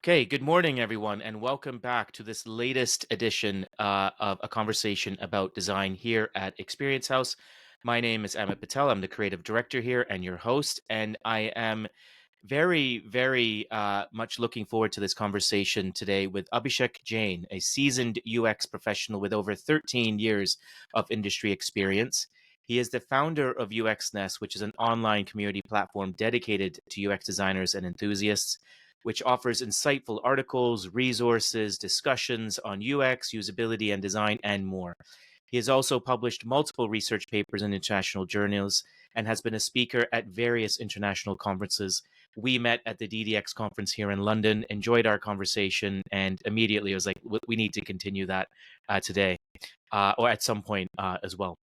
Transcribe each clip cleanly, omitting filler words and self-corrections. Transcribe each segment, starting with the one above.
Okay, good morning, everyone, and welcome back to this latest edition of a conversation about design here at Experience House. My name is Amit Patel. I'm the creative director here and your host, and I am very much looking forward to this conversation today with Abhishek Jain, a seasoned UX professional with over 13 years of industry experience. He is the founder of UX Nest, which is an online community platform dedicated to UX designers and enthusiasts, which offers insightful articles, resources, discussions on UX, usability, and design, and more. He has also published multiple research papers in international journals and has been a speaker at various international conferences. We met at the DDX conference here in London, enjoyed our conversation, and immediately I was like, we need to continue that today or at some point as well.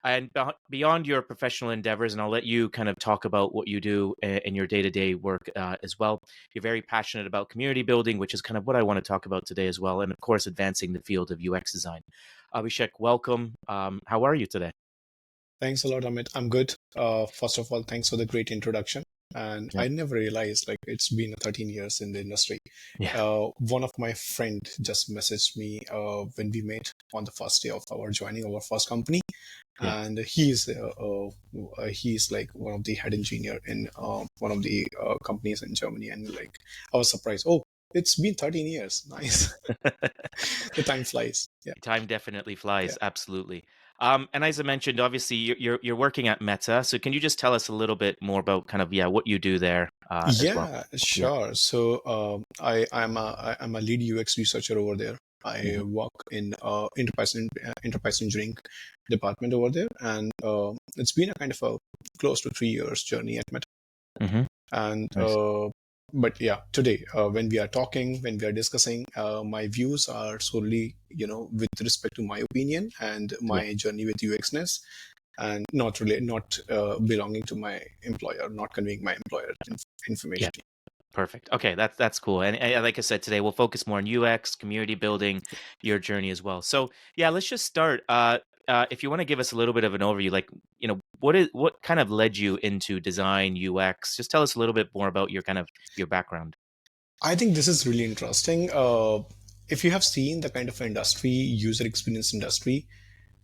And beyond your professional endeavors, and I'll let you kind of talk about what you do in your day-to-day work as well. You're very passionate about community building, which is kind of what I want to talk about today as well. And of course, advancing the field of UX design. Abhishek, welcome. How are you today? Thanks a lot, Amit. I'm good. First of all, thanks for the great introduction. And Yeah. I never realized like it's been 13 years in the industry. Yeah. One of my friend just messaged me when we met on the first day of our joining our first company, Yeah. and he's like one of the head engineer in one of the companies in Germany, and like I was surprised. Oh, it's been 13 years. Nice. The time flies. Yeah, Time definitely yeah. flies. Absolutely. And as I mentioned, obviously you're working at Meta. So can you just tell us a little bit more about kind of what you do there as well? Yeah, Yeah. sure. So I'm a lead UX researcher over there. I Hmm. work in enterprise engineering department over there, and it's been a kind of a close to 3 years journey at Meta. Hmm. And Nice. but yeah, today when we are talking, when we are discussing, my views are solely with respect to my opinion and Yeah. my journey with UXness, and not belonging to my employer, not conveying my employer Yeah. information. Perfect. Okay, that's cool. And like I said today, we'll focus more on UX, community building, your journey as well. So yeah, let's just start. If you want to give us a little bit of an overview, like what kind of led you into design UX? Just tell us a little bit more about your kind of your background. I think this is really interesting. If you have seen the kind of industry, user experience industry,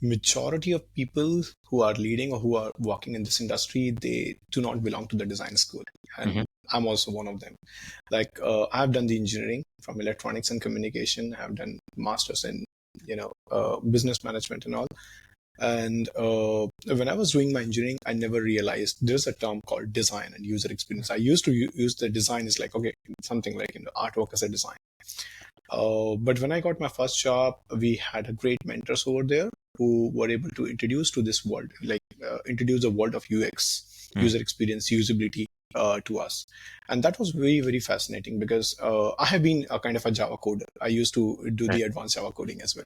majority of people who are leading or who are working in this industry, they do not belong to the design school, Hmm. and I'm also one of them. Like I've done the engineering from electronics and communication. I've done masters in business management and all. And when I was doing my engineering, I never realized there's a term called design and user experience. I used to use the design as like, okay, something like artwork as a design. But when I got my first job, we had a great mentors over there who were able to introduce to this world, like introduce the world of UX, Mm. user experience, usability to us. And that was very, very fascinating because I have been a kind of a Java coder. I used to do Right. the advanced Java coding as well.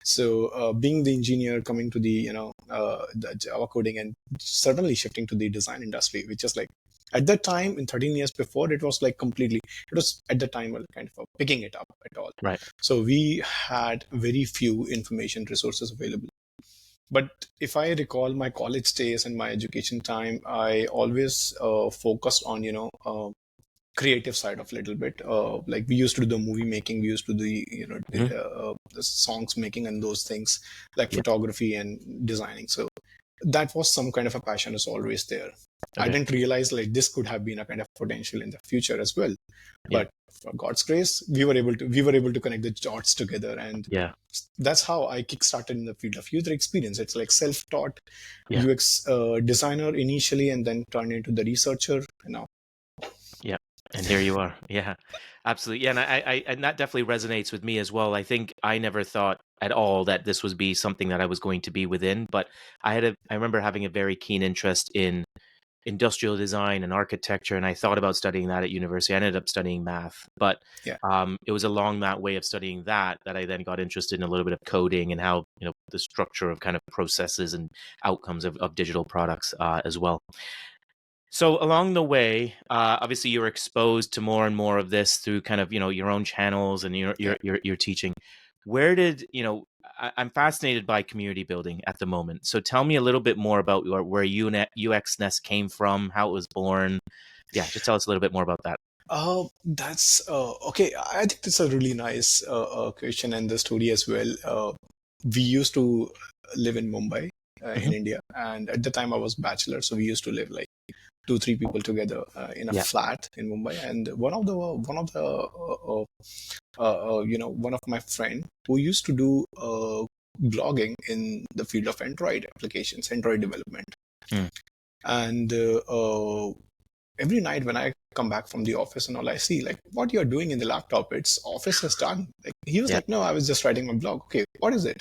So being the engineer, coming to the Java coding and suddenly shifting to the design industry, which is like at that time in 13 years before, it was like completely, it was at the time kind of picking it up at all. Right. So we had very few information resources available. But if I recall my college days and my education time, I always focused on creative side of a little bit. Like we used to do the movie making, we used to do Hmm. the songs making and those things, like Yeah. photography and designing. So that was some kind of a passion is always there. I Okay. didn't realize like this could have been a kind of potential in the future as well. Yeah. But for God's grace, we were able to connect the dots together, and Yeah. that's how I kickstarted in the field of user experience. It's like self-taught Yeah. UX designer initially, and then turned into the researcher. And now, Yeah. And here you are. Yeah. Absolutely. Yeah. And and that definitely resonates with me as well. I think I never thought at all that this would be something that I was going to be within, but I remember having a very keen interest in industrial design and architecture, and I thought about studying that at university. I ended up studying math, but yeah, it was along that way of studying that I then got interested in a little bit of coding and how the structure of kind of processes and outcomes of digital products as well. So along the way, obviously you're exposed to more and more of this through kind of your own channels and yeah. your teaching. Where did I'm fascinated by community building at the moment. So tell me a little bit more about where UX Nest came from, how it was born. Yeah, just tell us a little bit more about that. That's okay. I think that's a really nice question and the story as well. We used to live in Mumbai, in Hmm. India, and at the time I was bachelor, so we used to live like two, three people together in a Yeah. flat in Mumbai. And one of my friend who used to do blogging in the field of Android applications, Android development, Mm. and every night when I come back from the office and all, I see like what you're doing in the laptop. It's office is done. Like he was Yeah. like, no, I was just writing my blog. Okay, what is it?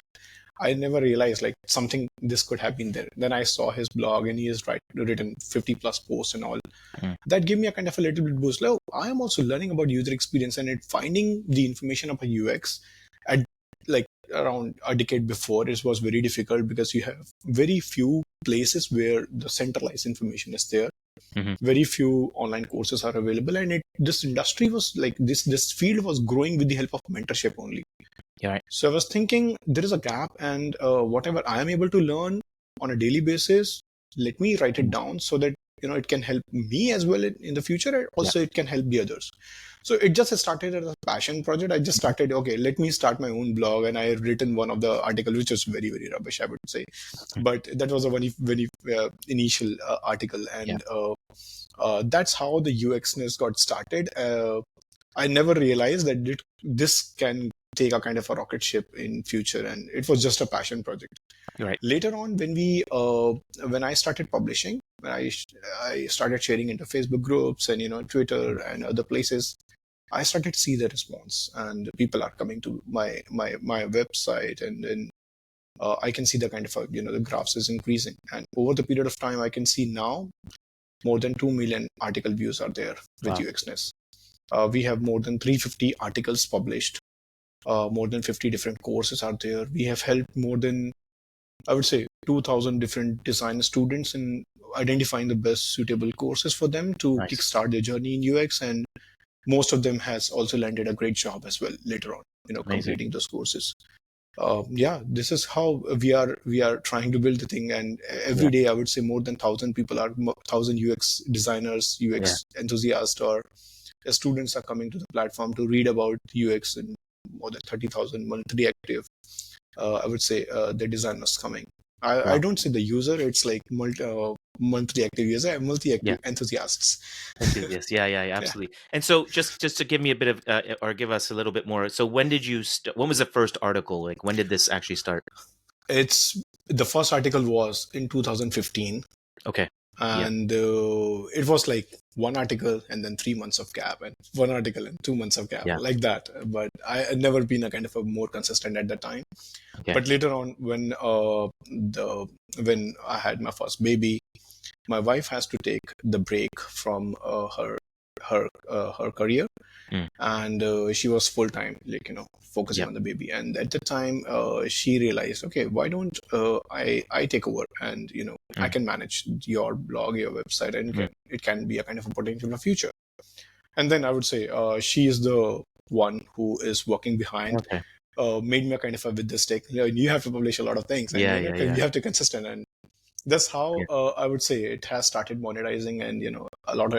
I never realized like something this could have been there. Then I saw his blog and he has written 50 plus posts and all. Mm. That gave me a kind of a little bit boost. Like, oh, I am also learning about user experience and finding the information about UX at like around a decade before. It was very difficult because you have very few places where the centralized information is there. Hmm. Very few online courses are available, and this industry was like this field was growing with the help of mentorship only. Yeah. Right. So I was thinking there is a gap, and whatever I am able to learn on a daily basis, let me write it down so that it can help me as well in the future, and Yeah. also it can help the others. So it just started as a passion project. I just started, okay, let me start my own blog, and I had written one of the articles, which was very very rubbish, I would say, Okay. but that was a very initial article, Yeah. and that's how the UXness got started. I never realized that this can take a kind of a rocket ship in future, and it was just a passion project. You're right. Later on, when I started publishing, I started sharing into Facebook groups and Twitter and other places, I started to see the response, and people are coming to my website, and then I can see the kind of the graphs is increasing, and over the period of time, I can see now more than 2 million article views are there with Wow. UXness. We have more than 350 articles published. More than 50 different courses are there. We have helped more than, I would say, 2,000 different design students in identifying the best suitable courses for them to Nice. kickstart their journey in UX. And most of them has also landed a great job as well later on, Amazing. completing those courses. Yeah, this is how we are trying to build the thing. And every Yeah. day, I would say more than 1,000 people are 1,000 UX designers, Yeah. UX enthusiasts, or students are coming to the platform to read about UX, and more than 30,000 monthly active. I would say the designers coming. I Wow. don't say the user; it's like monthly active user, Yeah. multi-active enthusiasts. Enthusiast. Yeah. Yeah. Yeah, Yeah, absolutely. And so, just to give me a bit of, or give us a little bit more. So, when did you? When was the first article? Like, when did this actually start? it's the first article was in 2015, Okay. Yeah. and it was like one article and then 3 months of gap, and one article and 2 months of gap, Yeah. like that. But I had never been a kind of a more consistent at that time. Okay. But later on, when I had my first baby, my wife has to take the break from her career, Mm. and she was full time, like focusing Yeah. on the baby. And at the time, she realized, okay, why don't I take over, and I Mm. can manage your blog, your website, and Mm. it can be a kind of a potential in the future. And then I would say she is the one who is working behind, Okay. made me a kind of a with this stick. You have to publish a lot of things, and Yeah. Yeah. Yeah. you have to consistent. And that's how Yeah. I would say it has started monetizing, and a lot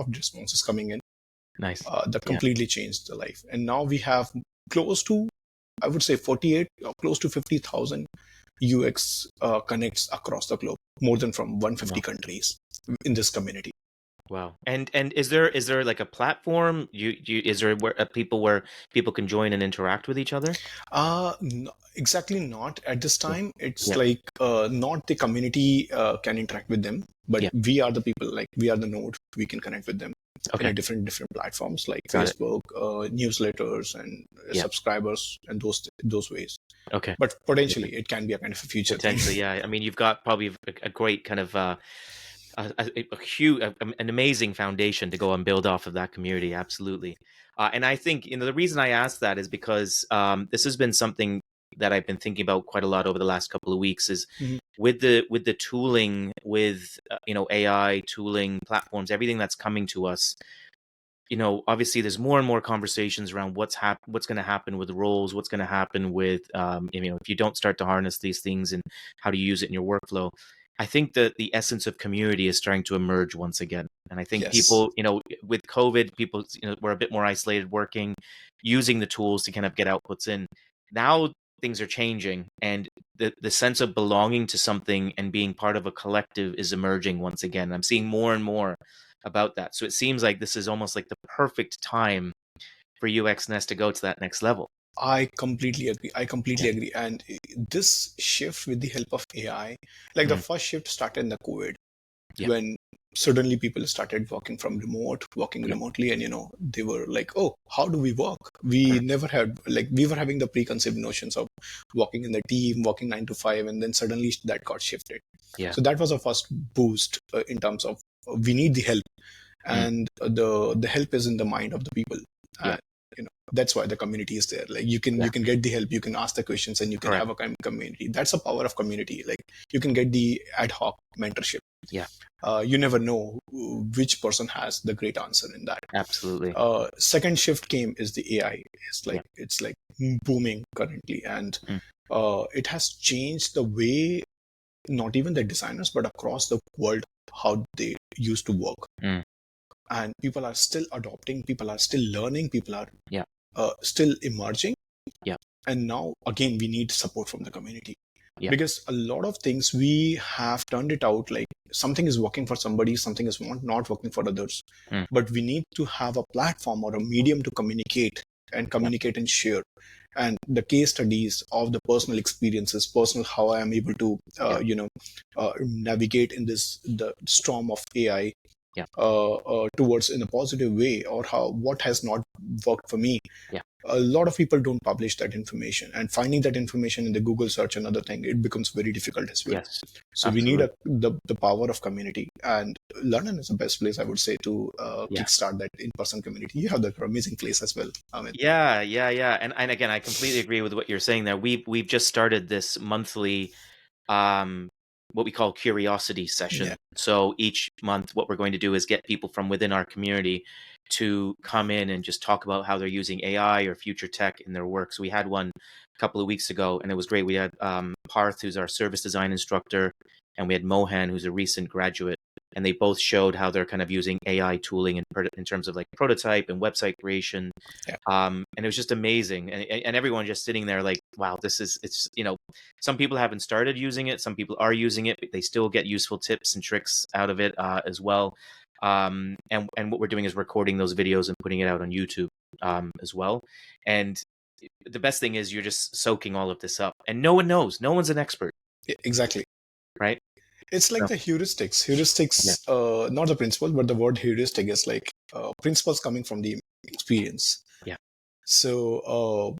of responses coming in Nice. that Yeah. completely changed the life. And now we have close to, I would say, 48 or close to 50,000 UX connects across the globe, more than from 150 Wow. countries in this community. Wow. And is there like a platform? Is there where people can join and interact with each other? Exactly not at this Yeah. time. It's Yeah. like not the community can interact with them, but Yeah. we are the people, like we are the node. We can connect with them in a Okay. different platforms like Got it. Facebook, newsletters, and Yeah. subscribers, and those ways. Okay. But Yeah. potentially, it can be a kind of a future thing. Potentially, yeah. I mean, you've got probably a great kind of a huge, an amazing foundation to go and build off of that community. Absolutely. And I think the reason I asked that is because this has been something that I've been thinking about quite a lot over the last couple of weeks. Is Mhm. with the tooling, with AI tooling platforms, everything that's coming to us. Obviously there's more and more conversations around what's going to happen with roles, what's going to happen with if you don't start to harness these things and how to use it in your workflow. I think that the essence of community is starting to emerge once again. And I think Yes. people, with COVID, people, were a bit more isolated working, using the tools to kind of get outputs in. Now things are changing, and the sense of belonging to something and being part of a collective is emerging once again. I'm seeing more and more about that. So it seems like this is almost like the perfect time for UX Nest to go to that next level. I completely agree. I Yeah. completely agree. And this shift with the help of AI, like the Mm. first shift started in the COVID, Yeah. when suddenly people started working Yeah. remotely, and they were like, oh, how do we work? We Correct. never had, like, we were having the preconceived notions of working in the team, working 9 to 5, and then suddenly that got shifted. Yeah. So that was a first boost in terms of we need the help, Mm. and the help is in the mind of the people. Yeah. And that's why the community is there. Like, you can Yeah. get the help, you can ask the questions, and you can Correct. have a community. That's the power of community. Like, you can get the ad hoc mentorship. Yeah. You never know which person has the great answer in that. Absolutely. Second shift came is the AI. Yeah. It's like booming currently, and Mm. it has changed the way, not even the designers, but across the world, how they used to work. Mm. And people are still adopting, people are still learning, people are Yeah. still emerging. Yeah. And now again, we need support from the community, Yeah. because a lot of things we have turned it out, like something is working for somebody, something is not working for others. Mm. But we need to have a platform or a medium to Yeah. communicate and share. And the case studies of the personal experiences, personal, how I am able to Yeah. navigate in the storm of AI, Yeah. towards in a positive way, or what has not worked for me. Yeah. A lot of people don't publish that information, and finding that information in the Google search, another thing, it becomes very difficult as well. Yes. So we need Absolutely. the power of community, and London is the best place, I would say, to Yeah. kickstart that in-person community. You have that amazing place as well, Amit. Yeah. Yeah. Yeah. And again, I completely agree with what you're saying there. We've just started this monthly, um, what we call curiosity session. Yeah. So each month, what we're going to do is get people from within our community to come in and just talk about how they're using AI or future tech in their work. So we had one a couple of weeks ago, and it was great. We had Parth, who's our service design instructor, and we had Mohan, who's a recent graduate. And they both showed how they're kind of using AI tooling in terms of like prototype and website creation. Yeah. And it was just amazing. And everyone just sitting there like, wow, it's, some people haven't started using it. Some people are using it, but they still get useful tips and tricks out of it as well. And what we're doing is recording those videos and putting it out on YouTube as well. And the best thing is you're just soaking all of this up, and no one knows. No one's an expert, Exactly. right? It's like So, the heuristics. yeah, Not the principle, but the word heuristic is like principles coming from the experience. yeah, So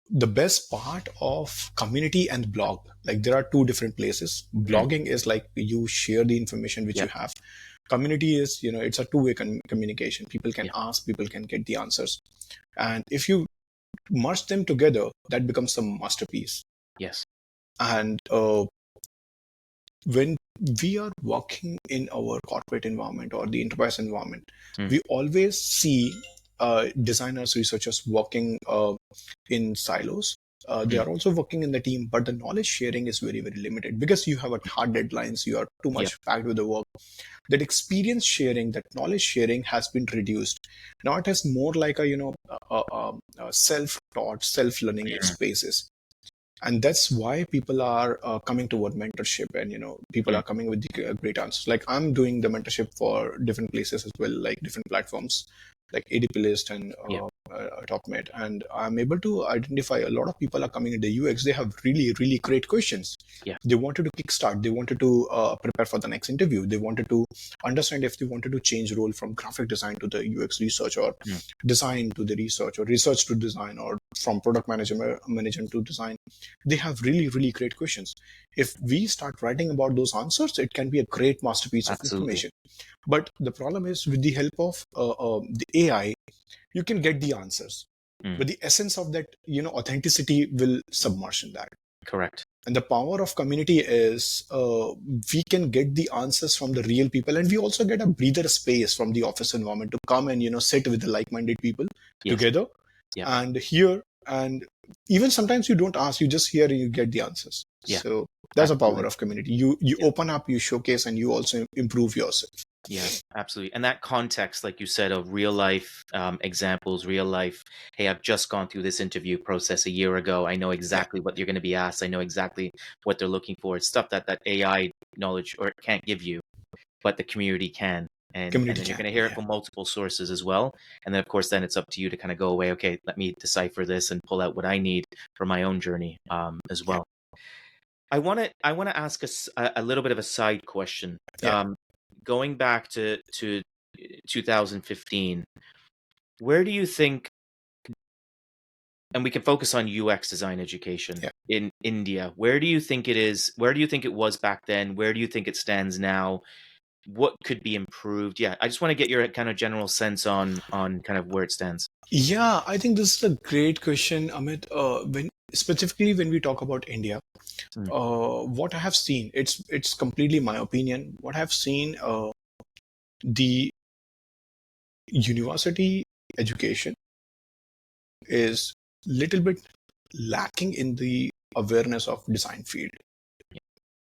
the best part of community and blog, like, there are two different places. mm, Blogging is like you share the information which yeah, you have. Community is, it's a two-way communication. People can yeah, ask, people can get the answers. And if you merge them together, that becomes a masterpiece. yes, And when we are working in our corporate environment or the enterprise environment, mm, we always see designers, researchers working in silos. They mm, are also working in the team, but the knowledge sharing is very, very limited, because you have a hard deadlines. You are too yeah, much packed with the work. That experience sharing, that knowledge sharing has been reduced. Now it is more like a self-taught, self-learning mm, spaces. And that's why people are coming toward mentorship, and people mm, are coming with the great answers. Like, I'm doing the mentorship for different places as well, like different platforms like ADP List and yeah, TopMate, and I'm able to identify a lot of people are coming into UX. They have really, really great questions. yeah, They wanted to kickstart, they wanted to prepare for the next interview, they wanted to understand if they wanted to change role from graphic design to the UX research, or mm, design to the research, or research to design, or from product management to design. They have really, really great questions. If we start writing about those answers, it can be a great masterpiece of absolutely. information. But the problem is, with the help of the AI, you can get the answers, Mm, but the essence of that, authenticity will submerge in that. correct. And the power of community is, we can get the answers from the real people, and we also get a breather space from the office environment to come and sit with the like-minded people Yes. together Yeah. and hear and even sometimes you don't ask, you just hear and you get the answers. Yeah, So that's a power absolutely. of community. You Yeah. open up, you showcase, and you also improve yourself. Yeah, absolutely. And that context, like you said, of real life examples, real life, hey, I've just gone through this interview process a year ago. I know Yeah, exactly what you're going to be asked. I know exactly what they're looking for. It's stuff that AI knowledge or can't give you, but the community can. And community then you're can. going to hear it Yeah, from multiple sources as well. And then, of course, then it's up to you to kind of go away. Okay, let me decipher this and pull out what I need for my own journey as yeah, well. I want to ask a little bit of a side question. yeah, Going back to 2015, where do you think, and we can focus on UX design education yeah. in India, where do you think it is? Where do you think it was back then? Where do you think it stands now? What could be improved? Yeah, I just want to get your kind of general sense on kind of where it stands. Yeah, I think this is a great question, Amit. When specifically when we talk about India, Mm, what I have seen, it's completely my opinion. What I've seen, the university education is little bit lacking in the awareness of design field.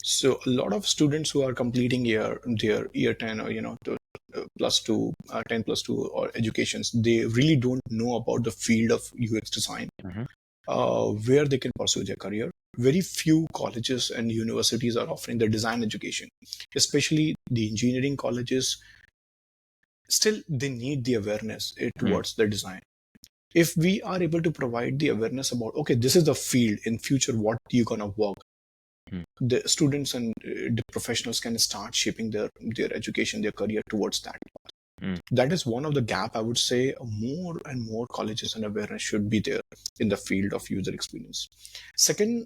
So a lot of students who are completing their year 10 or plus 2 10 plus 2 or educations, they really don't know about the field of UX design, mhm, where they can pursue their career. Very few colleges and universities are offering the design education, especially the engineering colleges. Still, they need the awareness mm, towards the design. If we are able to provide the awareness about, okay, this is the field in future, what you're gonna work, mm, the students and the professionals can start shaping their education, their career towards that. mm, That is one of the gap, I would say. More and more colleges and awareness should be there in the field of user experience. Second,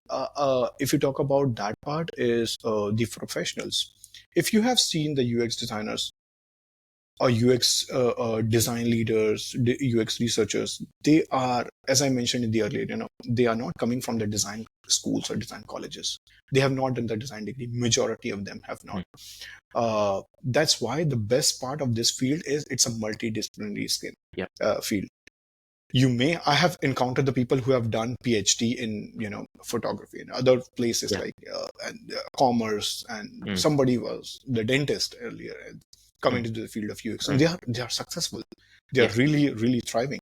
if you talk about that part, is the professionals. If you have seen the UX designers or UX design leaders, UX researchers, they are, as I mentioned in the earlier, they are not coming from the design schools or design colleges. They have not done the design degree. Majority of them have not. mm. That's why the best part of this field is it's a multidisciplinary Yep. field. I have encountered the people who have done PhD in photography and other places Yeah. like commerce, and Mm, somebody was the dentist earlier and mm, coming to the field of UX, and mm. they are successful. They are Yes. really really thriving.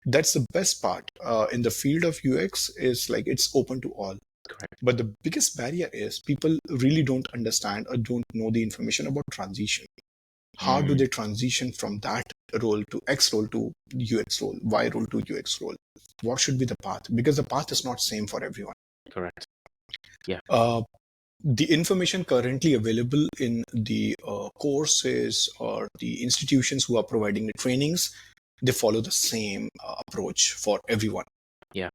That's the best part in the field of UX, is like it's open to all. Correct. But the biggest barrier is people really don't understand or don't know the information about transition. How do Mm, they transition from that role to X role to UX role, Y role to UX role? What should be the path? Because the path is not same for everyone. correct. Yeah. Uh, the information currently available in the courses or the institutions who are providing the trainings, they follow the same approach for everyone. Yeah.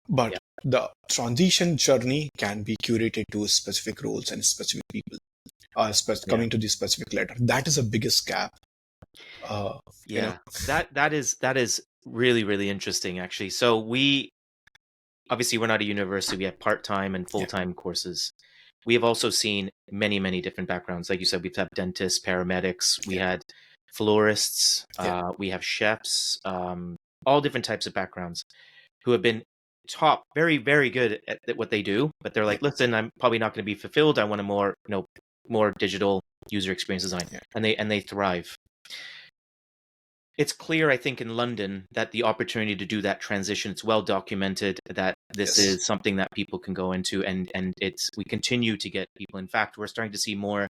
But Yeah. the transition journey can be curated to specific roles and specific people. Yeah. Coming to the specific letter, that is the biggest gap. Uh, you know, Yeah. That is really, really interesting, actually. So we obviously we're not a university. We have part-time and yeah, full-time courses. We have also seen many, many different backgrounds. Like you said, we've had dentists, paramedics, we yeah, had florists, yeah, we have chefs, all different types of backgrounds who have been top, very, very good at what they do. But they're yeah, like, listen, I'm probably not going to be fulfilled. I want a more, more digital user experience design, yeah. and they thrive. It's clear, I think, in London that the opportunity to do that transition, it's well documented that this Yes, is something that people can go into, and we continue to get people. In fact, we're starting to see more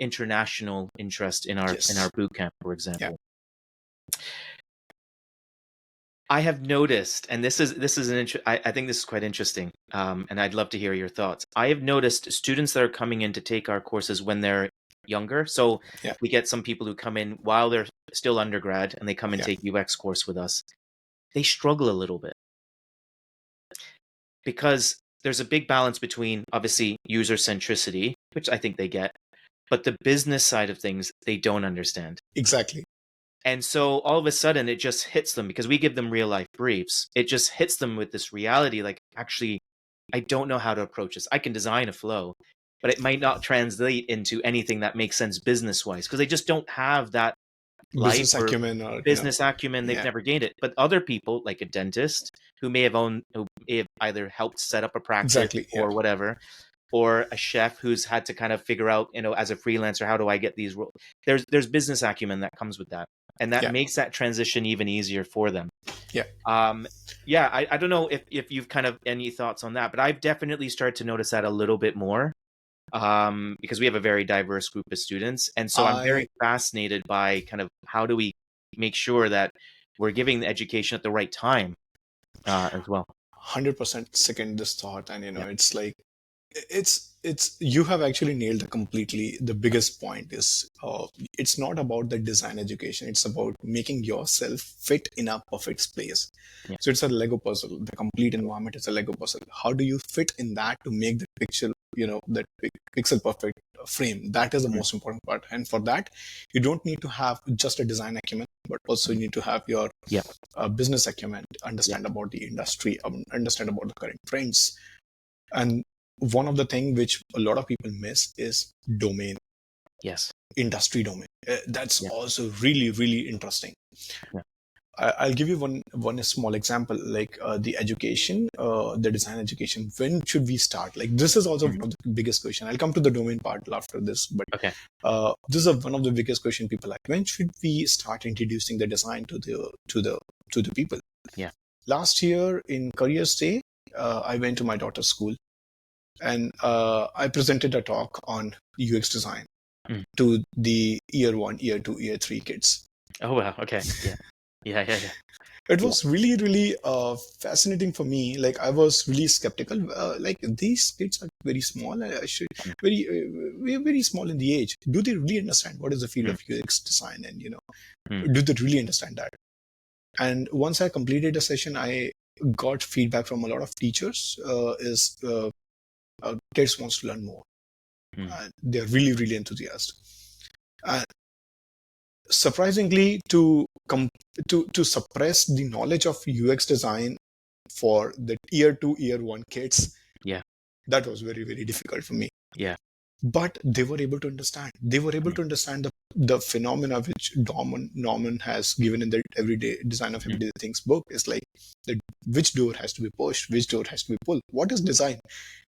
international interest in our yes, boot camp, for yeah, example. I have noticed, and this is I think this is quite interesting, and I'd love to hear your thoughts. I have noticed students that are coming in to take our courses when they're younger. So yeah, we get some people who come in while they're still undergrad, and they come and yeah. take UX course with us. They struggle a little bit because there's a big balance between obviously user centricity, which I think they get, but the business side of things they don't understand. Exactly. And so all of a sudden it just hits them because we give them real life briefs. It just hits them with this reality like, actually, I don't know how to approach this. I can design a flow, but it might not translate into anything that makes sense business wise because they just don't have that life Business or acumen, or business acumen. They've yeah, never gained it. But other people, like a dentist who may have either helped set up a practice Exactly. Yeah. or whatever, or a chef who's had to kind of figure out, as a freelancer, how do I get these roles? There's business acumen that comes with that, and that Yeah. makes that transition even easier for them. Yeah. Yeah, I don't know if you've kind of any thoughts on that, but I've definitely started to notice that a little bit more, because we have a very diverse group of students, and so I'm very I fascinated by kind of how do we make sure that we're giving the education at the right time, as well. 100% second this thought, and Yeah. it's like it's you have actually nailed it completely. The biggest point is it's not about the design education, it's about making yourself fit in a perfect place. Yeah. So it's a Lego puzzle. The complete environment is a Lego puzzle. How do you fit in that to make the picture, that pixel perfect frame? That is the Mhm. most important part, and for that you don't need to have just a design acumen, but also you need to have your Yeah. business acumen, Yeah. understand about the industry, understand about the current trends. And one of the things which a lot of people miss is domain, Yes. industry domain. That's Yeah. also really, really interesting. Yeah. I'll give you one small example, like the education, the design education. When should we start? Like this is also Mhm. one of the biggest question. I'll come to the domain part after this, but Okay. this is one of the biggest question people like. When should we start introducing the design to the people? Yeah. Last year in Careers Day, I went to my daughter's school, and I presented a talk on UX design Mm. to the year 1, year 2, year 3 kids. Oh wow. Okay. Yeah. Yeah. Yeah. Yeah. It Yeah. was really, really fascinating for me. Like I was really skeptical. Like these kids are very small. I should Mm. very small in the age. Do they really understand what is the field Mm. of UX design? And Mm. do they really understand that? And once I completed a session, I got feedback from a lot of teachers. Kids wants to learn more. Mm. They're really, really enthusiastic. Uh, Surprisingly, to suppress the knowledge of UX design for the year 2, year 1 kids, Yeah. that was very, very difficult for me. Yeah. But they were able to understand. They were able Mm. to understand the phenomena which Norman has given in the Everyday Design of Mm. Everyday Things book. Is like which door has to be pushed, which door has to be pulled. What is design?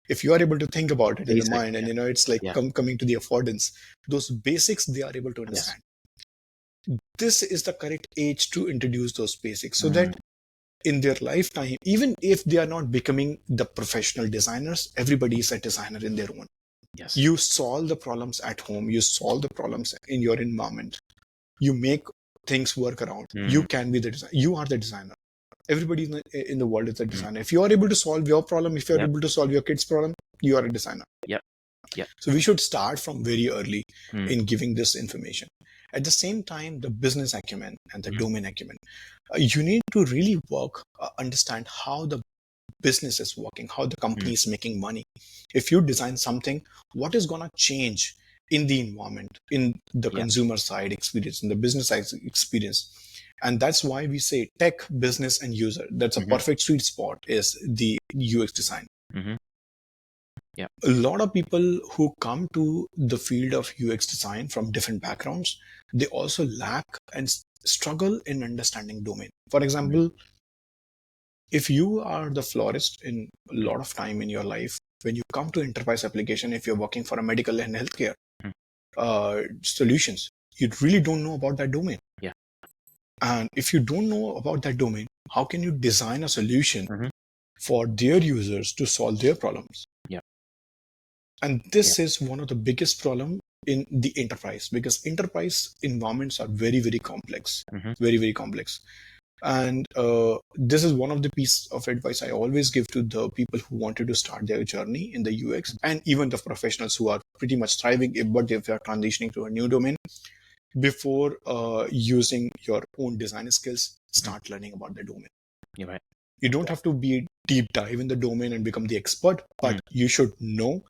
If you are able to think about it in the Basic. mind, and Yeah. it's like Yeah. coming to the affordance, those basics they are able to Yes. understand. This is the correct age to introduce those basics, so Mm. that in their lifetime, even if they are not becoming the professional designers, everybody is a designer in their own. Yes. You solve the problems at home, you solve the problems in your environment, you make things work around. You Mm. can be the designer. You are the designer. Everybody in the world is a Mm. designer. If you are able to solve your problem, if you are Yep. able to solve your kid's problem, you are a designer. Yep. Yep. So we should start from very early Mm. in giving this information. At the same time, the business acumen and the Mhm. domain acumen, you need to really work, understand how the business is working, how the Mm. company is making money. If you design something, what is going to change in the environment, in the Yeah. consumer side experience, in the business side experience? And that's why we say tech, business, and user. That's a Mhm. perfect sweet spot is the UX design. Mhm. Yeah. A lot of people who come to the field of UX design from different backgrounds, they also lack and struggle in understanding domain. For Mm. example, if you are the florist in a Mm. lot of time in your life, when you come to enterprise application, if you're working for a medical and healthcare Mm. solutions, you really don't know about that domain. Yeah. And if you don't know about that domain, how can you design a solution Mhm. for their users to solve their problems? Yeah. And Yeah. this is one of the biggest problem in the enterprise, because enterprise environments are very, very complex, Mhm. very, very complex. And this is one of the piece of advice I always give to the people who wanted to start their journey in the UX, and even the professionals who are pretty much thriving, but if they are transitioning to a new domain. Before using your own design skills, Mm. start learning about the domain. You're right. You don't Yeah. have to be deep dive in the domain and become the expert, but Mm. you should know,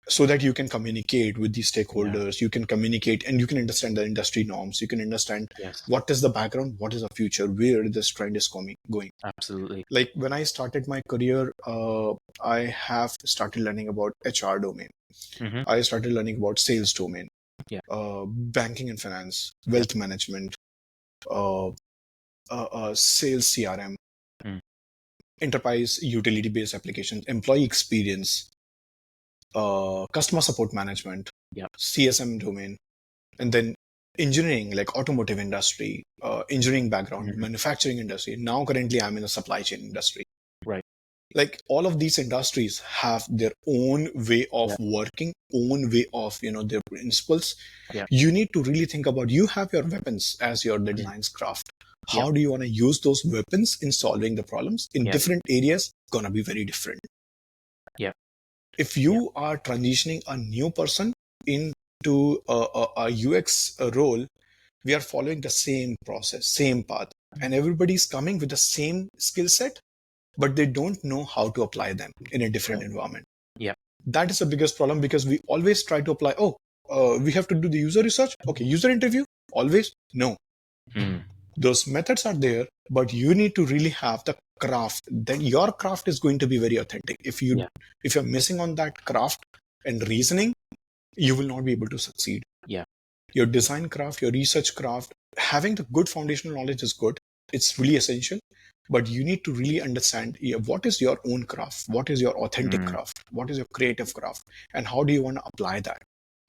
so that you can communicate with the Yeah. stakeholders, you can communicate and you can understand the industry norms, you can understand Yes. what is the background, what is the future, where this trend is going. Absolutely. Like when I started my career, I have started learning about HR domain. Mhm. I started learning about sales domain, Yeah. banking and finance, Yep. wealth management, uh, sales CRM. Mm. enterprise utility-based applications, employee experience, customer support management, Yeah. CSM domain, and then engineering, like automotive industry, engineering background, Mhm. manufacturing industry. Now, currently, I'm in the supply chain industry. Right. Like all of these industries have their own way of Yeah. working, own way of their principles. Yeah. You need to really think about, you have your weapons as your Mhm. deadlines craft. Yeah. How do you want to use those weapons in solving the problems in Yeah. different areas? Gonna be very different. Yeah. If Yeah. you are transitioning a new person into a UX role, we are following the same process, same path, and everybody's coming with the same skill set, but they don't know how to apply them in a different Right. environment. Yeah. That is the biggest problem, because we always try to apply, we have to do the user research. Okay, user interview. Always. No, Mm. those methods are there, but you need to really have the craft. Then your craft is going to be very authentic. Yeah. If you're missing on that craft and reasoning, you will not be able to succeed. Yeah. Your design craft, your research craft, having the good foundational knowledge is good. It's really essential. But you need to really understand, what is your own craft? What is your authentic Mm. craft? What is your creative craft? And how do you want to apply that?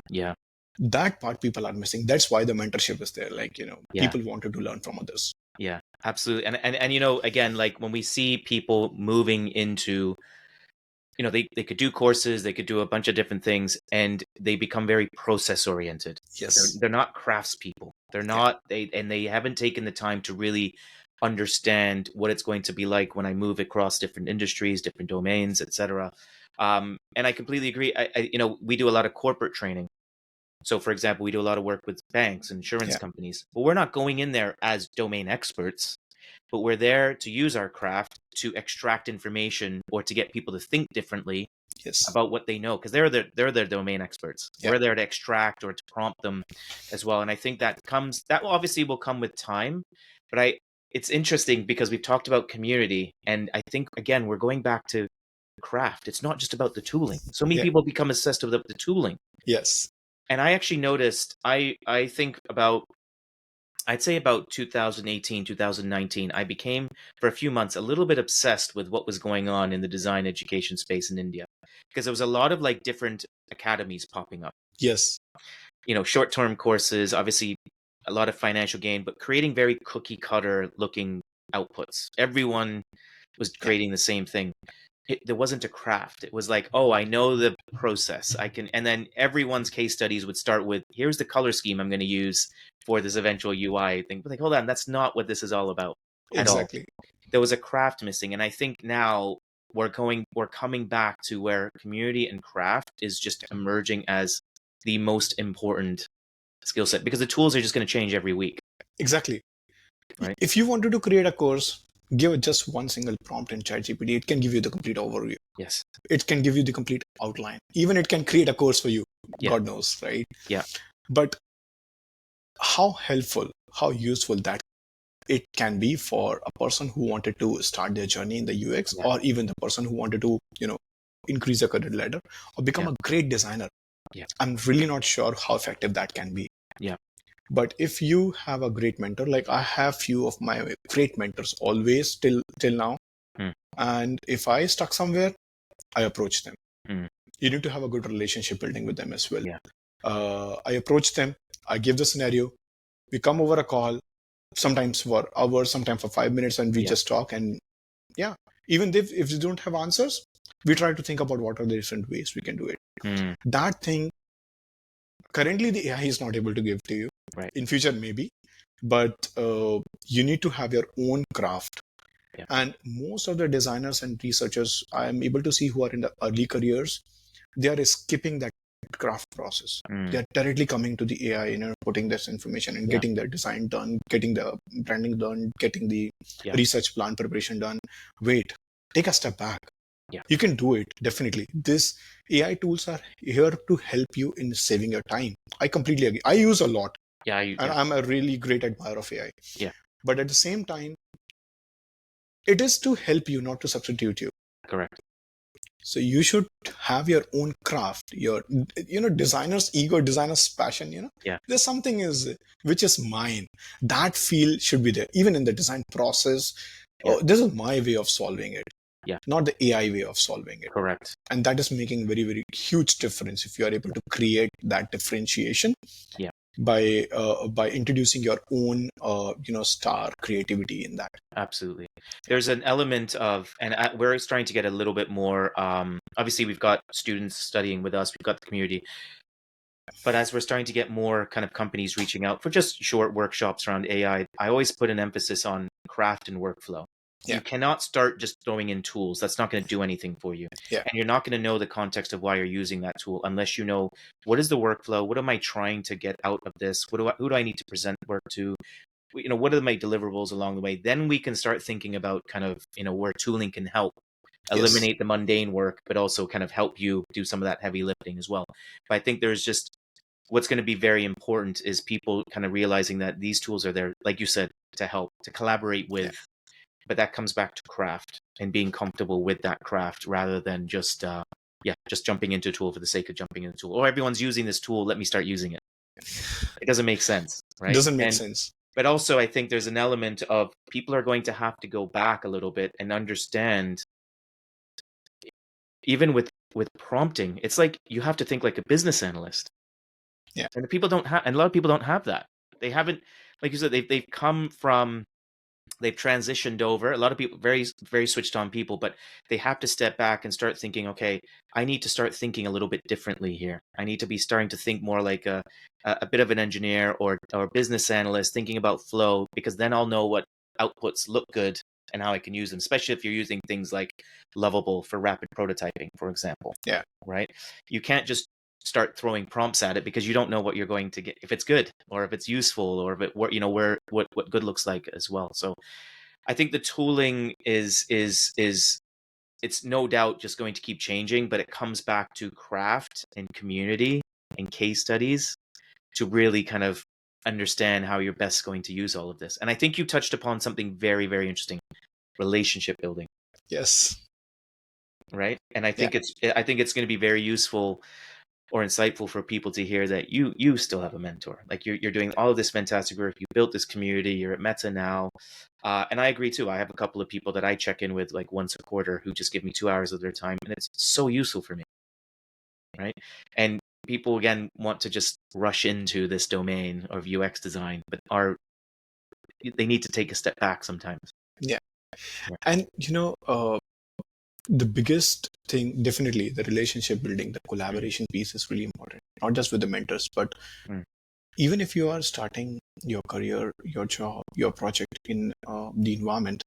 Yeah. That part people are missing. That's why the mentorship is there. Like, Yeah. people wanted to learn from others. Yeah. Absolutely. And again, like when we see people moving into, they could do courses, they could do a bunch of different things, and they become very process oriented. Yes. They're not craftspeople. They're Yeah. not they haven't taken the time to really understand what it's going to be like when I move across different industries, different domains, etc. And I completely agree. We do a lot of corporate training. So, for example, we do a lot of work with banks and insurance Yeah. companies, but we're not going in there as domain experts, but we're there to use our craft to extract information or to get people to think differently Yes. about what they know, because they're the domain experts. Yeah. We're there to extract or to prompt them as well. And I think that obviously will come with time, but it's interesting because we've talked about community, and I think again we're going back to craft. It's not just about the tooling. So many Yeah. people become obsessed with the tooling. Yes. And I actually noticed, I think I'd say about 2018, 2019, I became for a few months a little bit obsessed with what was going on in the design education space in India, because there was a lot of like different academies popping up. Yes. Short-term courses, obviously a lot of financial gain, but creating very cookie cutter looking outputs. Everyone was Yeah. creating the same thing. There wasn't a craft. It was like, oh, I know the process. And then everyone's case studies would start with, here's the color scheme I'm going to use for this eventual UI thing. But like, hold on, that's not what this is all about at all. Exactly. There was a craft missing. And I think now we're coming back to where community and craft is just emerging as the most important skill set, because the tools are just going to change every week, Exactly. right? If you wanted to create a course, give it just one single prompt in ChatGPT. It can give you the complete overview. Yes. It can give you the complete outline. Even it can create a course for you. Yeah. God knows, right? Yeah. But how helpful, how useful that it can be for a person who wanted to start their journey in the UX, Yeah. or even the person who wanted to, increase their career ladder or become Yeah. a great designer. Yeah. I'm really not sure how effective that can be. Yeah. But if you have a great mentor, like I have few of my great mentors always till now, Hmm. and if I stuck somewhere, I approach them. Hmm. You need to have a good relationship building with them as well. Yeah. I approach them, I give the scenario, we come over a call, sometimes for hours, sometimes for 5 minutes, and we Yeah. just talk. And yeah, even if they don't have answers, we try to think about what are the different ways we can do it. Hmm. That thing, currently the AI is not able to give to you. Right. In future, maybe, but you need to have your own craft. Yeah. And most of the designers and researchers I am able to see who are in the early careers, they are skipping that craft process. Hmm. They are directly coming to the AI, putting this information and Yeah. getting their design done, getting the branding done, getting the Yeah. research plan preparation done. Wait, take a step back. Yeah. You can do it, definitely. This AI tools are here to help you in saving your time. I completely agree. I use a lot, Yeah. and I'm a really great admirer of AI. Yeah. But at the same time, it is to help you, not to substitute you. Correct. So you should have your own craft, your designer's ego, designer's passion. Yeah. There's something which is mine. That feel should be there, even in the design process. Yeah. Oh, this is my way of solving it. Yeah. not the AI way of solving it. Correct. And that is making very, very huge difference if you are able to create that differentiation Yeah. by introducing your own star creativity in that. Absolutely. There's an element of, and we're trying to get a little bit more. Obviously, we've got students studying with us, we've got the community, but as we're starting to get more kind of companies reaching out for just short workshops around AI, I always put an emphasis on craft and workflow. Yeah. You cannot start just throwing in tools. That's not going to do anything for you. Yeah. And you're not going to know the context of why you're using that tool unless you know what is the workflow, what am I trying to get out of this, who do I need to present work to, what are my deliverables along the way. Then we can start thinking about kind of where tooling can help eliminate the mundane work, but also kind of help you do some of that heavy lifting as well. But I think there's just what's going to be very important is people kind of realizing that these tools are there, like you said, to help, to collaborate with. But that comes back to craft and being comfortable with that craft rather than just jumping into a tool for the sake of jumping into a tool. Or everyone's using this tool, let me start using it. It doesn't make sense, right? Doesn't make sense. But also, I think there's an element of people are going to have to go back a little bit and understand, even with prompting, it's like you have to think like a business analyst. Yeah. And a lot of people don't have that. They haven't, like you said, they've transitioned over. A lot of people, very, very switched on people, but they have to step back and start thinking, okay, I need to start thinking a little bit differently here. I need to be starting to think more like a bit of an engineer or business analyst, thinking about flow, because then I'll know what outputs look good and how I can use them, especially if you're using things like Lovable for rapid prototyping, for example. Yeah. Right? You can't just start throwing prompts at it because you don't know what you're going to get, if it's good or if it's useful or if it what good looks like as well. So I think the tooling is it's no doubt just going to keep changing, but it comes back to craft and community and case studies to really kind of understand how you're best going to use all of this. And I think you touched upon something very, very interesting: relationship building. Yes. Right. And I think it's going to be very useful or insightful for people to hear that you still have a mentor. Like you're doing all of this fantastic work. You built this community. You're at Meta now. And I agree too. I have a couple of people that I check in with like once a quarter who just give me 2 hours of their time. And it's so useful for me. Right. And people, again, want to just rush into this domain of UX design, but they need to take a step back sometimes. Yeah. And, the biggest thing, definitely the relationship building, the collaboration piece is really important, not just with the mentors, but even if you are starting your career, your job, your project in the environment,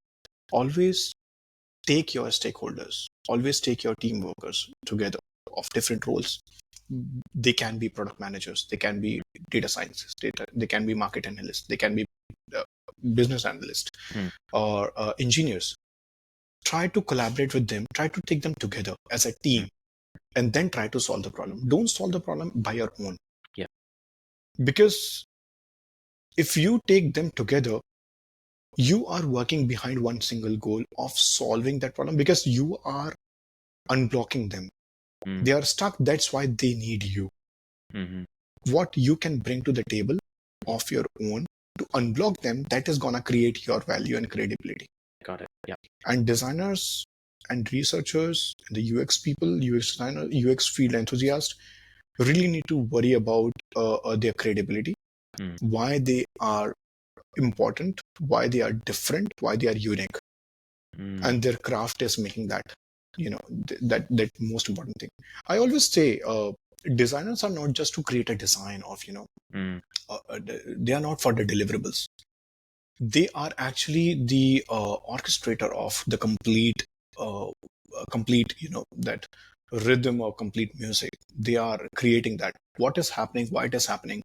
always take your stakeholders, always take your team workers together of different roles. They can be product managers, they can be data scientists, they can be market analysts, they can be business analysts or engineers. Try to collaborate with them, try to take them together as a team, and then try to solve the problem. Don't solve the problem by your own. Yeah. Because if you take them together, you are working behind one single goal of solving that problem because you are unblocking them. They are stuck. That's why they need you. What you can bring to the table of your own to unblock them, that is going to create your value and credibility. Got it. Yeah. And designers and researchers, and the UX people, UX designer, UX field enthusiasts really need to worry about their credibility, why they are important, why they are different, why they are unique. And their craft is making that, that most important thing. I always say designers are not just to create a design of, they are not for the deliverables. They are actually the orchestrator of the complete, that rhythm or complete music. They are creating that. What is happening? Why it is happening?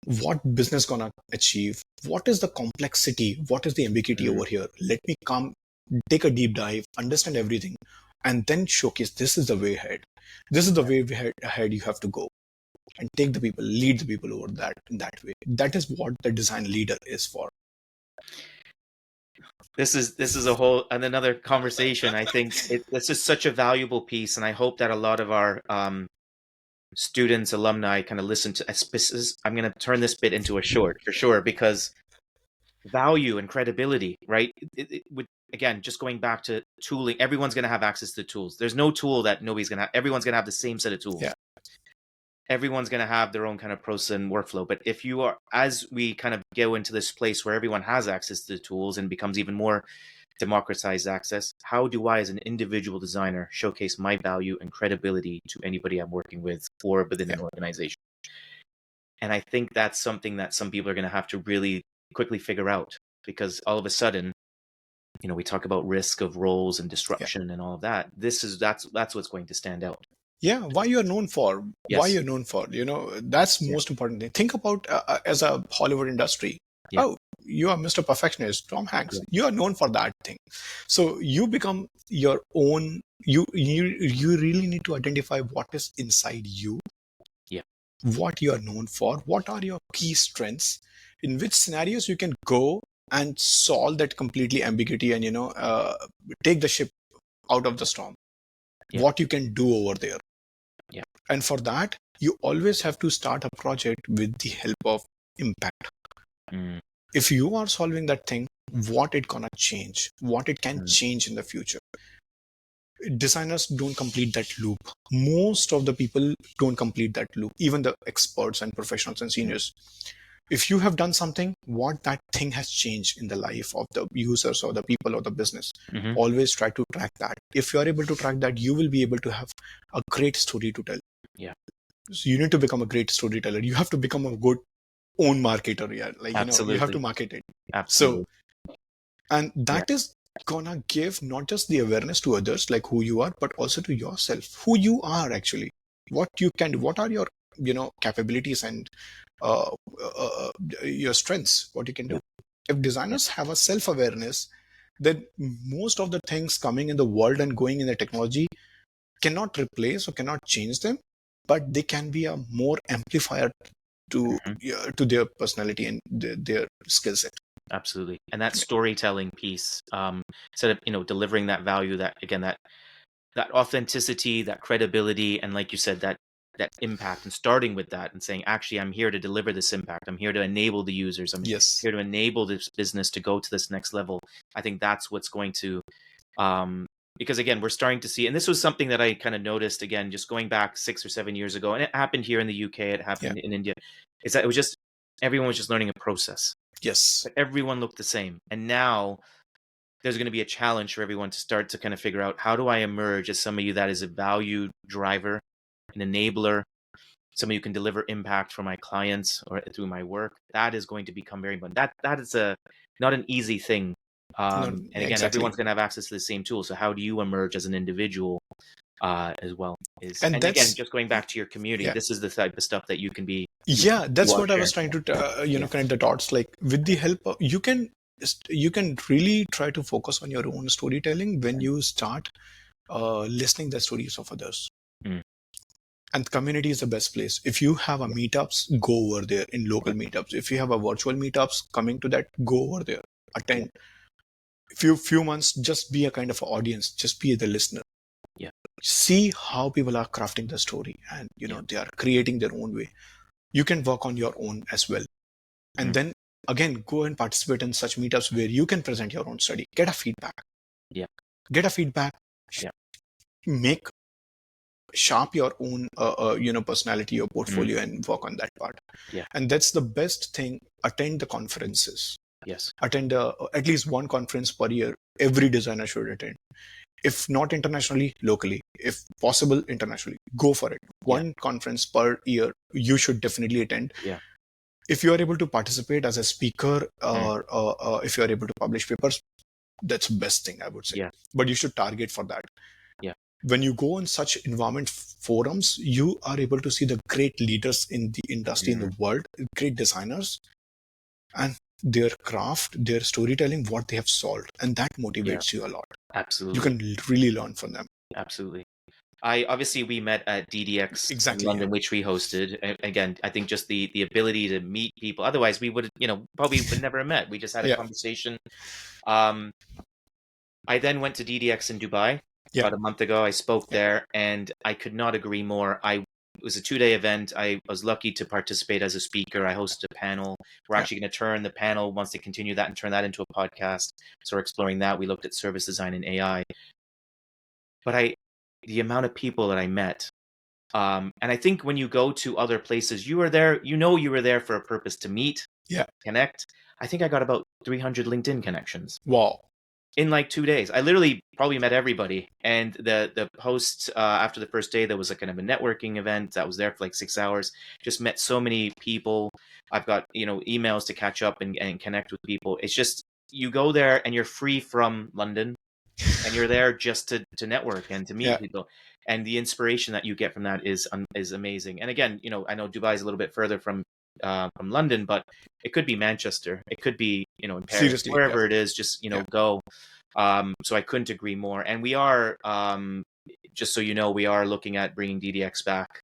What business gonna achieve? What is the complexity? What is the ambiguity over here? Let me come, take a deep dive, understand everything, and then showcase. This is the way ahead. This is the way ahead you have to go, and take the people, lead the people over that way. That is what the design leader is for. This is a whole and another conversation. I think this is such a valuable piece, and I hope that a lot of our students, alumni, kind of listen to. I'm going to turn this bit into a short for sure, because value and credibility, right? again, just going back to tooling, everyone's going to have access to tools. There's no tool that nobody's going to have. Everyone's going to have the same set of tools. Yeah. Everyone's going to have their own kind of process and workflow. But if you are, as we kind of go into this place where everyone has access to the tools and becomes even more democratized access, how do I, as an individual designer, showcase my value and credibility to anybody I'm working with or within an organization? And I think that's something that some people are going to have to really quickly figure out, because all of a sudden, you know, we talk about risk of roles and disruption and all of that. That's what's going to stand out. Yeah, why you're known for, Yes. why you're known for, you know, that's most important thing. Think about as a Hollywood industry. Yeah. Oh, you are Mr. Perfectionist, Tom Hanks. Yeah. You are known for that thing. So you become your own. You really need to identify what is inside you. Yeah. What you are known for. What are your key strengths? In which scenarios you can go and solve that completely ambiguity and, you know, take the ship out of the storm. Yeah. What you can do over there. Yeah. And for that, you always have to start a project with the help of impact. If you are solving that thing, what it gonna change, what it can change in the future. Designers don't complete that loop. Most of the people don't complete that loop, even the experts and professionals and seniors. If you have done something, what that thing has changed in the life of the users or the people or the business, always try to track that. If you are able to track that, you will be able to have a great story to tell. Yeah. So you need to become a great storyteller. You have to become a good own marketer. Yeah. Like, you know, you have to market it. Absolutely. So, and that is gonna give not just the awareness to others, like who you are, but also to yourself, who you are actually, what you can do, what are your, you know, capabilities and your strengths, what you can do. If designers have a self-awareness, then most of the things coming in the world and going in the technology cannot replace or cannot change them, but they can be a more amplifier to their personality and their skill set. Absolutely. And that storytelling piece, instead of, you know, delivering that value, that again, that authenticity, that credibility, and like you said, that impact, and starting with that and saying, actually, I'm here to deliver this impact. I'm here to enable the users. I'm here to enable this business to go to this next level. I think that's what's going to, because again, we're starting to see, and this was something that I kind of noticed, again, just going back 6 or 7 years ago, and it happened here in the UK, it happened in India, is that it was just, everyone was just learning a process. Yes. But everyone looked the same. And now there's going to be a challenge for everyone to start to kind of figure out, how do I emerge as somebody that is a value driver, an enabler, somebody who can deliver impact for my clients or through my work. That is going to become very important. That is not an easy thing. And again, everyone's going to have access to the same tool. So how do you emerge as an individual as well? And again, just going back to your community, this is the type of stuff that you can be. Yeah, that's what I was trying to connect the dots. Like, with the help of, you can really try to focus on your own storytelling when you start listening the stories of others. And community is the best place. If you have a meetups, go over there in local meetups. If you have a virtual meetups coming to that, go over there, attend. Few months, just be a kind of audience, just be the listener. See how people are crafting the story, and you know, they are creating their own way. You can work on your own as well. And then again, go and participate in such meetups where you can present your own study. Get a feedback. Get a feedback. Make sharp your own personality, your portfolio, and work on that part. And that's the best thing. Attend the conferences. Attend at least one conference per year. Every designer should attend. If not internationally, locally. If possible, internationally. Go for it. One conference per year, you should definitely attend. If you are able to participate as a speaker, or if you are able to publish papers, that's the best thing, I would say. But you should target for that. When you go on such environment forums, you are able to see the great leaders in the industry, in the world, great designers, and their craft, their storytelling, what they have solved. And that motivates you a lot. Absolutely. You can really learn from them. Absolutely. Obviously we met at DDX in London, which we hosted. Again, I think just the ability to meet people. Otherwise, we would, probably would never have met. We just had a conversation. I then went to DDX in Dubai about a month ago. I spoke there, and I could not agree more. was a 2-day event. I was lucky to participate as a speaker. I hosted a panel. We're Yeah. actually going to turn the panel, once they continue that, and turn that into a podcast. So we're exploring that. We looked at service design and AI. But the amount of people that I met, and I think when you go to other places, you were there, you were there for a purpose, to meet, Yeah. connect. I think I got about 300 LinkedIn connections. Wow. In like 2 days. I literally probably met everybody. And the post after the first day, there was a kind of a networking event that was there for like 6 hours. Just met so many people. I've got, emails to catch up and connect with people. It's just, you go there and you're free from London, and you're there just to network and to meet Yeah. people. And the inspiration that you get from that is amazing. And again, I know Dubai is a little bit further from London, but it could be Manchester, it could be in Paris, Seriously, wherever yeah. it is. Just Yeah. go. So I couldn't agree more. And we are, just so you know, we are looking at bringing DDX back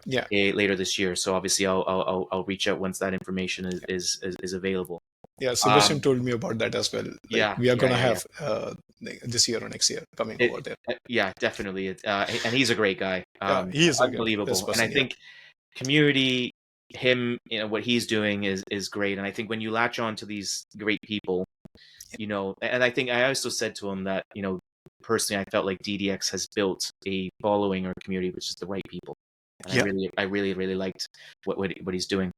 Yeah. later this year. So obviously, I'll reach out once that information is available. Yeah, Sebastian told me about that as well. Like, we are gonna have this year or next year coming over there. Yeah, definitely. And he's a great guy. He is unbelievable. And I think community, him, what he's doing is great. And I think when you latch on to these great people, and I think I also said to him that, personally, I felt like DDX has built a following or community, which is the right people. And I really liked what he's doing.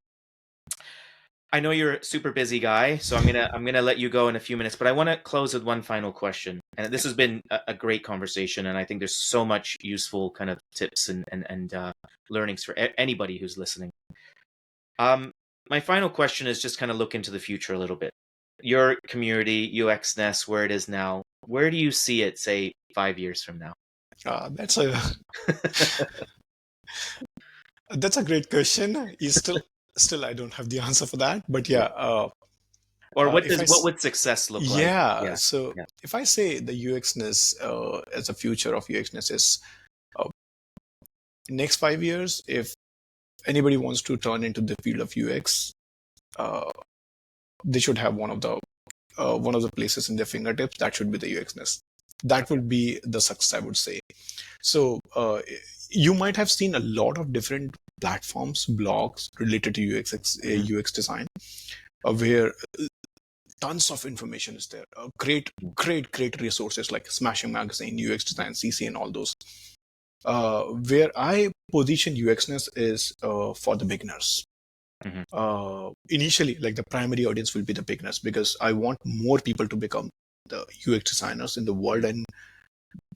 I know you're a super busy guy, so I'm gonna let you go in a few minutes, but I want to close with one final question. And this has been a great conversation, and I think there's so much useful kind of tips and learnings for anybody who's listening. My final question is just kind of look into the future a little bit. Your community, UXness, where it is now, where do you see it, say, 5 years from now? That's a great question. Still I don't have the answer for that, but yeah. Or what would success look like? Yeah. So if I say the UXness as a future of UXness is next 5 years, if anybody wants to turn into the field of UX, they should have one of the places in their fingertips. That should be the UXness. That would be the success, I would say. So you might have seen a lot of different platforms, blogs related to UX design, where tons of information is there. Great resources like Smashing Magazine, UX Design, CC, and all those. Where I position UXness is for the beginners. Initially, like, the primary audience will be the beginners, because I want more people to become the UX designers in the world and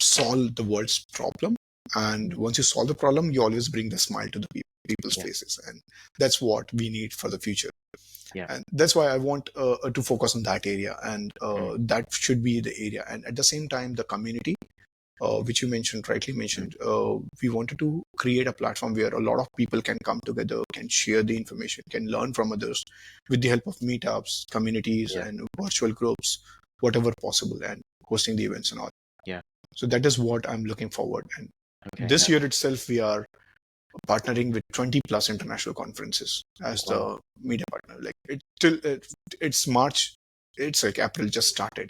solve the world's problem. And once you solve the problem, you always bring the smile to the people's faces, and that's what we need for the future. And that's why I want to focus on that area, and that should be the area. And at the same time, the community, which you rightly mentioned, we wanted to create a platform where a lot of people can come together, can share the information, can learn from others with the help of meetups, communities, and virtual groups, whatever possible, and hosting the events and all. So that is what I'm looking forward. And this year itself, we are partnering with 20 plus international conferences as the media partner. Like, it's March, it's like April just started.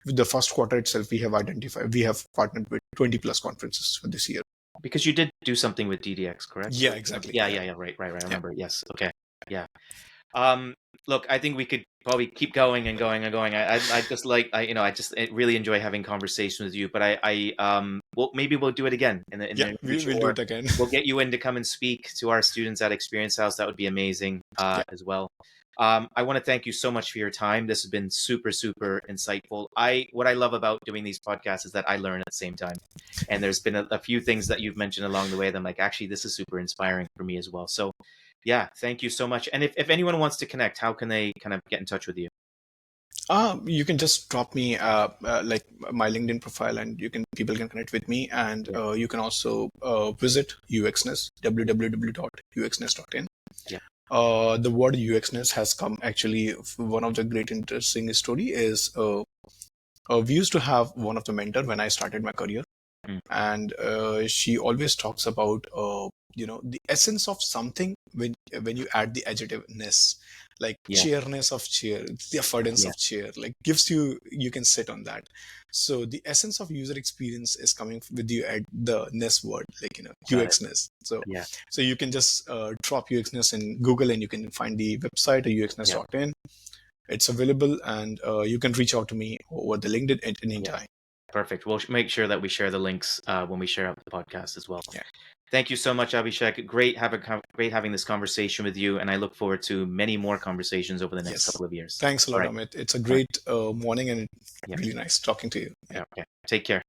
With the first quarter itself, we have partnered with 20 plus conferences for this year. Because you did do something with DDX, correct? Yeah, exactly. Yeah. Right. I remember. Yes. Okay. Yeah. Look, I think we could probably keep going and going and going. I really enjoy having conversations with you. But maybe we'll do it again in the future. We'll do it again. We'll get you in to come and speak to our students at Experience House. That would be amazing as well. I want to thank you so much for your time. This has been super, super insightful. What I love about doing these podcasts is that I learn at the same time. And there's been a few things that you've mentioned along the way that I'm like, actually, this is super inspiring for me as well. So yeah, thank you so much. And if anyone wants to connect, how can they kind of get in touch with you? You can just drop me like my LinkedIn profile, and people can connect with me. And you can also visit UXness, www.uxness.in. The word UXness has come, actually, one of the great interesting story is we used to have one of the mentor when I started my career, and she always talks about the essence of something when you add the adjective-ness, like Yeah. cheerness of chair, the affordance Yeah. of chair, like gives you can sit on that. So the essence of user experience is coming with you at the ness word, like Got it. UX-ness. So Yeah. you can just drop UX-ness in Google and you can find the website or Yeah. uxness.in. It's available, and you can reach out to me over the LinkedIn at any Yeah. time. Perfect. We'll make sure that we share the links when we share out the podcast as well. Yeah. Thank you so much, Abhishek. Great having this conversation with you, and I look forward to many more conversations over the next Yes. couple of years. Thanks a All lot, right. Amit. It's a All right. great morning, and Yeah. really nice talking to you. Yeah. Yeah. Okay. Take care.